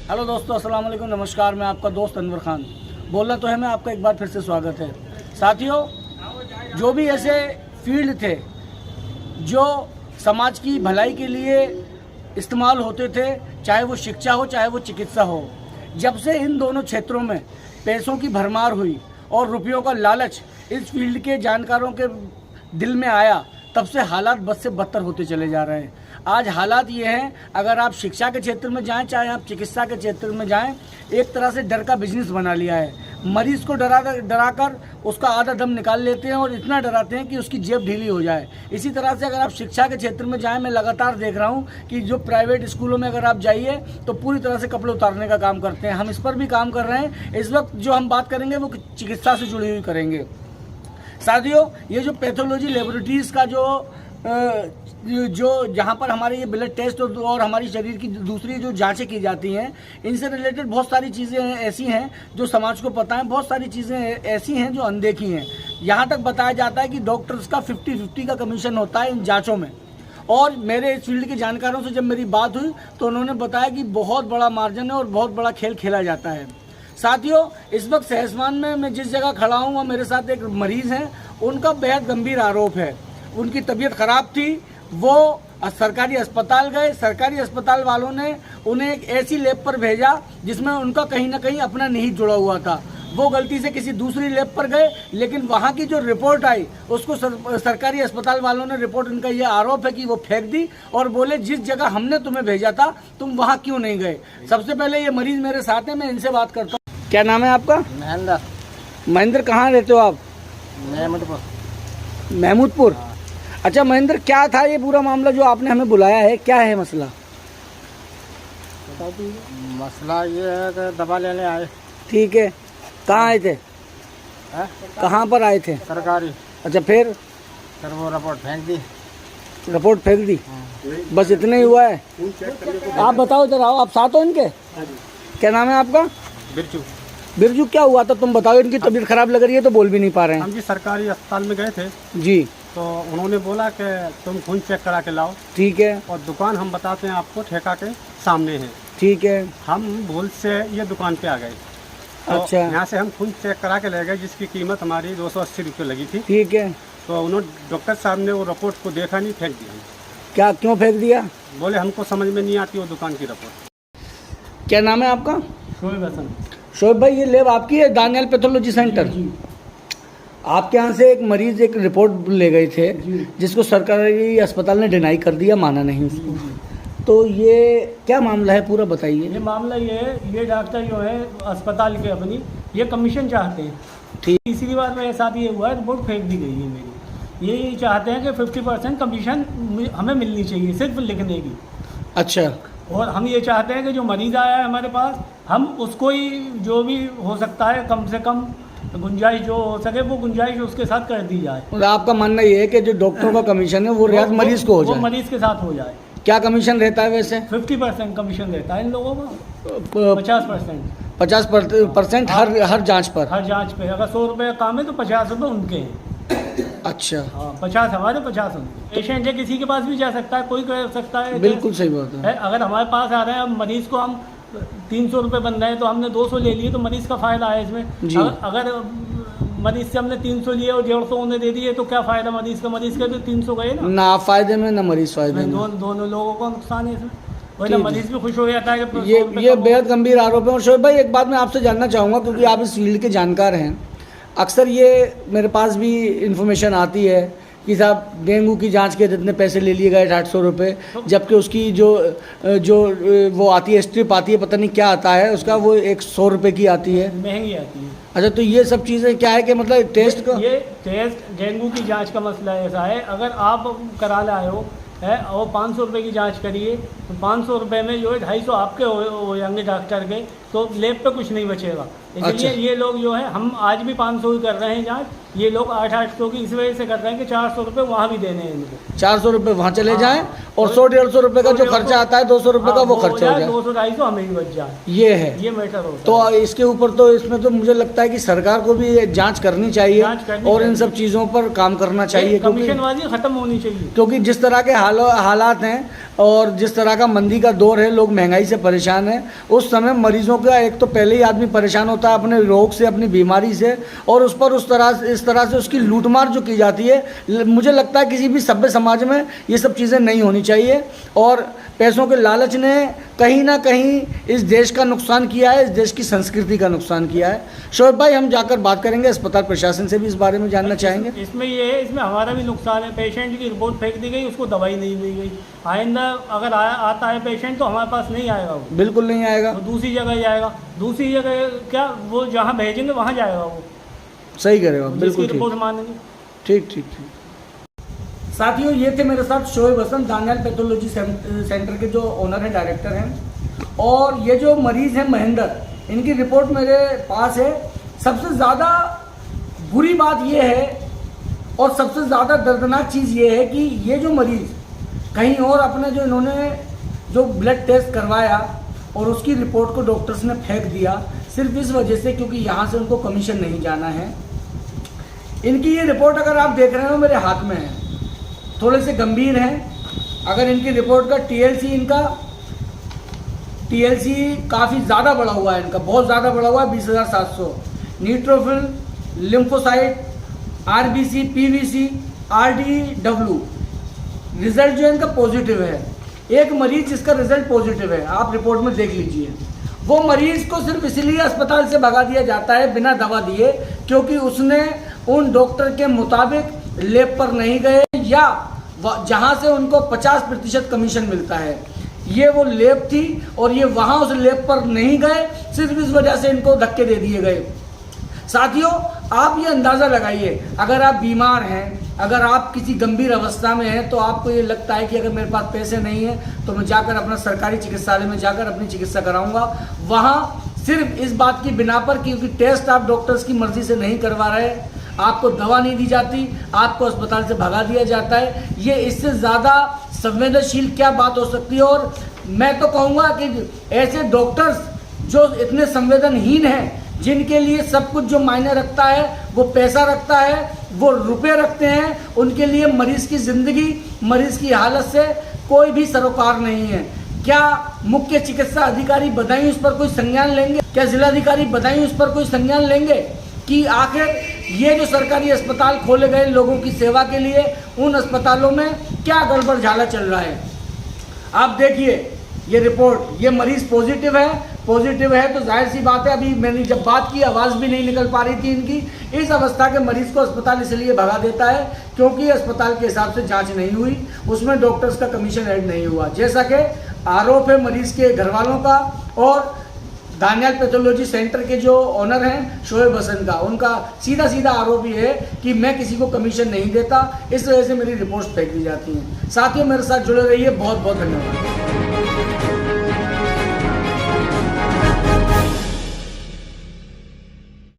Hello दोस्तों, अस्सलाम वालेकुम, नमस्कार। मैं आपका दोस्त अनवर खान बोलना तो है। मैं आपका एक बार फिर से स्वागत है। साथियों, जो भी ऐसे फील्ड थे जो समाज की भलाई के लिए इस्तेमाल होते थे, चाहे वो शिक्षा हो चाहे वो चिकित्सा हो, जब से इन दोनों क्षेत्रों में पैसों की भरमार हुई और रुपयों का लालच इस फील्ड के जानकारों के दिल में आया, तब से हालात बद से बदतर होते चले जा रहे हैं। आज हालात ये हैं, अगर आप शिक्षा के क्षेत्र में जाएं चाहे आप चिकित्सा के क्षेत्र में जाएं, एक तरह से डर का बिजनेस बना लिया है। मरीज़ को डराकर उसका आधा दम निकाल लेते हैं और इतना डराते हैं कि उसकी जेब ढीली हो जाए। इसी तरह से अगर आप शिक्षा के क्षेत्र में जाएं, मैं लगातार देख रहा हूं कि जो प्राइवेट स्कूलों में अगर आप जाइए तो पूरी तरह से कपड़े उतारने का काम करते हैं। हम इस पर भी काम कर रहे हैं। इस वक्त जो हम बात करेंगे वो चिकित्सा से जुड़ी हुई करेंगे। साथियों, ये जो पैथोलॉजी लेबोरेटरीज़ का जो जहाँ पर हमारे ये ब्लड टेस्ट और हमारी शरीर की दूसरी जो जांचें की जाती हैं, इनसे रिलेटेड बहुत सारी चीज़ें ऐसी हैं जो समाज को पता है, बहुत सारी चीज़ें ऐसी हैं जो अनदेखी हैं। यहाँ तक बताया जाता है कि डॉक्टर्स का 50-50 का कमीशन होता है इन जाँचों में। और मेरे इस फील्ड के जानकारों से जब मेरी बात हुई तो उन्होंने बताया कि बहुत बड़ा मार्जिन है और बहुत बड़ा खेल खेला जाता है। साथियों, इस वक्त सहसवान में मैं जिस जगह खड़ा हूँ वहाँ मेरे साथ एक मरीज़ हैं। उनका बेहद गंभीर आरोप है। उनकी तबीयत ख़राब थी, वो सरकारी अस्पताल गए। सरकारी अस्पताल वालों ने उन्हें एक ऐसी लैब पर भेजा जिसमें उनका कहीं ना कहीं अपना निहित जुड़ा हुआ था। वो गलती से किसी दूसरी लैब पर गए, लेकिन वहाँ की जो रिपोर्ट आई उसको सरकारी अस्पताल वालों ने रिपोर्ट, उनका ये आरोप है कि वो फेंक दी और बोले जिस जगह हमने तुम्हें भेजा था तुम वहाँ क्यों नहीं गए। सबसे पहले ये मरीज़ मेरे साथ हैं, मैं इनसे बात करता हूँ। क्या नाम है आपका? महेंद्र। महेंद्र, कहाँ रहते हो आप? महमूदपुर। अच्छा महेंद्र, क्या था ये पूरा मामला जो आपने हमें बुलाया है? क्या है मसला? मसला ये है कि दवा लेने आए। ठीक है, कहाँ आए थे? कहाँ पर आए थे? सरकारी। अच्छा, फिर वो रिपोर्ट फेंक दी। रिपोर्ट फेंक दी? बस इतना ही हुआ है? आप बताओ जरा, आप साथ हो इनके? क्या नाम है आपका? बिरजू। बिरजू, क्या हुआ था तुम बताओ। इनकी तबीयत खराब लग रही है तो बोल भी नहीं पा रहे हैं। हम जी सरकारी अस्पताल में गए थे जी, तो उन्होंने बोला कि तुम खून चेक करा के लाओ। ठीक है। और दुकान हम बताते हैं आपको ठेका के सामने है। ठीक है। हम भूल से ये दुकान पे आ गए। तो अच्छा। यहाँ से हम खून चेक करा के ले गए जिसकी कीमत हमारी 280 रुपये लगी थी। ठीक है। तो उन्होंने डॉक्टर साहब ने वो रिपोर्ट को देखा नहीं, फेंक दिया। क्या, क्यों फेंक दिया? बोले हमको समझ में नहीं आती वो दुकान की रिपोर्ट। क्या नाम है आपका? शोएब हसन। शोएब भाई, ये लैब आपकी है, दानियाल पैथोलॉजी सेंटर? आपके यहाँ से एक मरीज एक रिपोर्ट ले गए थे जिसको सरकारी अस्पताल ने डिनाई कर दिया, माना नहीं उसको। तो ये क्या मामला है, पूरा बताइए। ये मामला ये है, ये डॉक्टर जो है अस्पताल के अपनी ये कमीशन चाहते हैं। ठीक। तीसरी बार मेरे साथ ये हुआ है, रिपोर्ट फेंक दी गई है मेरी। ये चाहते हैं कि 50% कमीशन हमें मिलनी चाहिए सिर्फ लिखने की। अच्छा। और हम ये चाहते हैं कि जो मरीज़ आया है हमारे पास, हम उसको ही जो भी हो सकता है कम से कम गुंजाइश जो हो सके वो गुंजाइश उसके साथ कर दी जाए। और आपका मानना ये है कि जो डॉक्टर का कमीशन है वो रियायत मरीज को हो जाए? मरीज़ के साथ हो जाए। क्या कमीशन रहता है वैसे? 50% कमीशन रहता है इन लोगों का। 50%। 50% हर जांच पर? हर जांच पे। अगर 100 रुपये का काम है तो 50 रुपये उनके हैं। अच्छा। हाँ, 50 हमारे, 50 उनके। पेशेंट है, किसी के पास भी जा सकता है, कोई कर सकता है। बिल्कुल सही बात है। अगर हमारे पास आ रहे हैं, अब मरीज़ को हम 300 रुपये बन रहे हैं तो हमने 200 ले लिए तो मरीज़ का फ़ायदा है इसमें। अगर मरीज़ से हमने 300 लिए और 150 उन्हें दे दिए तो क्या फ़ायदा मरीज़ का? मरीज़ के तो 300 गए ना आप फायदे में ना मरीज फायदे में। दोनों लोगों को नुकसान है इसमें। वही ना, मरीज़ भी खुश हो जाता है कि ये बेहद गंभीर आरोप है। और शोएब भाई, एक बात मैं आपसे जानना चाहूँगा, क्योंकि आप इस फील्ड के जानकार हैं। अक्सर ये मेरे पास भी इंफॉर्मेशन आती है कि साहब डेंगू की जांच के जितने पैसे ले लिए गए 800 रुपये, जबकि उसकी जो वो आती है, स्ट्रिप आती है, पता नहीं क्या आता है उसका, वो 100 रुपये की आती है, महंगी आती है। अच्छा, तो ये सब चीज़ें क्या है कि मतलब टेस्ट का, ये टेस्ट डेंगू की जांच का मसला ऐसा है, अगर आप करा लाए हो है और 500 रुपये की जांच करिए तो 500 रुपये में जो है 250 आपके हो जाएंगे डॉक्टर के, तो लैब पे कुछ नहीं बचेगा। इसलिए ये लोग जो है, हम आज भी 500 ही कर रहे हैं जांच, ये लोग 800 की इस वजह से कर रहे हैं कि 400 रुपये वहाँ भी देने हैं इनको। 400 रुपये वहाँ चले जाएँ और 100-150 रुपये का जो खर्चा आता है 200 रुपये का वो खर्चा हो जाए, 200-250 हमें ही बच जाए। ये है, ये मैटर होता है। तो इसके ऊपर तो इसमें तो मुझे लगता है कि सरकार को भी जांच करनी चाहिए और इन सब चीज़ों पर काम करना चाहिए, कमीशनबाजी खत्म होनी चाहिए। क्योंकि जिस तरह के हालात हैं और जिस तरह का मंदी का दौर है, लोग महंगाई से परेशान हैं, उस समय मरीजों का एक तो पहले ही आदमी परेशान होता है अपने रोग से, अपनी बीमारी से, और उस पर इस तरह से उसकी लूटमार जो की जाती है, मुझे लगता है किसी भी सभ्य समाज में ये सब चीज़ें नहीं होनी चाहिए। और पैसों के लालच ने कहीं ना कहीं इस देश का नुकसान किया है, इस देश की संस्कृति का नुकसान किया है। शोएब भाई, हम जाकर बात करेंगे अस्पताल प्रशासन से भी इस बारे में जानना चाहेंगे। इसमें ये है, इसमें हमारा भी नुकसान है। पेशेंट की रिपोर्ट फेंक दी गई, उसको दवाई नहीं दी गई। आइंदा अगर आता है पेशेंट तो हमारे पास नहीं आएगा, वो बिल्कुल नहीं आएगा, वो दूसरी जगह जाएगा। दूसरी जगह क्या, वो जहाँ भेजेंगे वहाँ जाएगा, वो सही करेगा, बिल्कुल रिपोर्ट मानेंगे। ठीक ठीक ठीक। साथियों, ये थे मेरे साथ शोएब हसन, दानियाल पैथोलॉजी सेंटर के जो ओनर हैं, डायरेक्टर हैं। और ये जो मरीज़ हैं महेंद्र, इनकी रिपोर्ट मेरे पास है। सबसे ज़्यादा बुरी बात ये है और सबसे ज़्यादा दर्दनाक चीज़ ये है कि ये जो मरीज़ कहीं और अपने जो इन्होंने जो ब्लड टेस्ट करवाया और उसकी रिपोर्ट को डॉक्टर्स ने फेंक दिया, सिर्फ इस वजह से क्योंकि यहाँ से उनको कमीशन नहीं जाना है। इनकी ये रिपोर्ट अगर आप देख रहे हो मेरे हाथ में है, थोड़े से गंभीर हैं। अगर इनकी रिपोर्ट का टीएलसी काफ़ी ज़्यादा बढ़ा हुआ है, इनका बहुत ज़्यादा बढ़ा हुआ है, 20,700। Neutrophil, lymphocyte, RBC, PVC, RDW, result जो है इनका पॉजिटिव है। एक मरीज जिसका रिजल्ट पॉजिटिव है, आप रिपोर्ट में देख लीजिए, वो मरीज को सिर्फ इसलिए अस्पताल से भगा दिया जाता है बिना दवा दिए क्योंकि उसने उन डॉक्टर के मुताबिक लैब पर नहीं गए, या जहां से उनको 50% कमीशन मिलता है, ये वो लैब थी और ये वहां उस लैब पर नहीं गए, सिर्फ इस वजह से इनको धक्के दे दिए गए। साथियों, आप ये अंदाज़ा लगाइए, अगर आप बीमार हैं, अगर आप किसी गंभीर अवस्था में हैं, तो आपको ये लगता है कि अगर मेरे पास पैसे नहीं हैं तो मैं जाकर अपना सरकारी चिकित्सालय में जाकर अपनी चिकित्सा कराऊंगा। वहाँ सिर्फ इस बात की बिना पर क्योंकि टेस्ट आप डॉक्टर्स की मर्जी से नहीं करवा रहे, आपको दवा नहीं दी जाती, आपको अस्पताल से भगा दिया जाता है। ये इससे ज़्यादा संवेदनशील क्या बात हो सकती है। और मैं तो कहूँगा कि ऐसे डॉक्टर्स जो इतने संवेदनहीन हैं, जिनके लिए सब कुछ जो मायने रखता है वो पैसा रखता है, वो रुपए रखते हैं, उनके लिए मरीज़ की ज़िंदगी, मरीज़ की हालत से कोई भी सरोकार नहीं है। क्या मुख्य चिकित्सा अधिकारी बधाई उस पर कोई संज्ञान लेंगे? क्या जिलाधिकारी बधाई उस पर कोई संज्ञान लेंगे कि आखिर ये जो सरकारी अस्पताल खोले गए लोगों की सेवा के लिए, उन अस्पतालों में क्या गड़बड़ झाला चल रहा है? आप देखिए ये रिपोर्ट, ये मरीज़ पॉजिटिव है तो जाहिर सी बात है, अभी मैंने जब बात की आवाज़ भी नहीं निकल पा रही थी इनकी। इस अवस्था के मरीज़ को अस्पताल इसलिए भगा देता है क्योंकि अस्पताल के हिसाब से जांच नहीं हुई, उसमें डॉक्टर्स का कमीशन ऐड नहीं हुआ, जैसा कि आरोप है मरीज़ के घर वालों का और दानियाल पैथोलॉजी सेंटर के जो ऑनर हैं शोएब हसन का। उनका सीधा आरोप ये है कि मैं किसी को कमीशन नहीं देता, इस वजह से मेरी रिपोर्ट्स फेंक दी जाती हैं। साथियों, मेरे साथ जुड़े रहिए, बहुत बहुत धन्यवाद।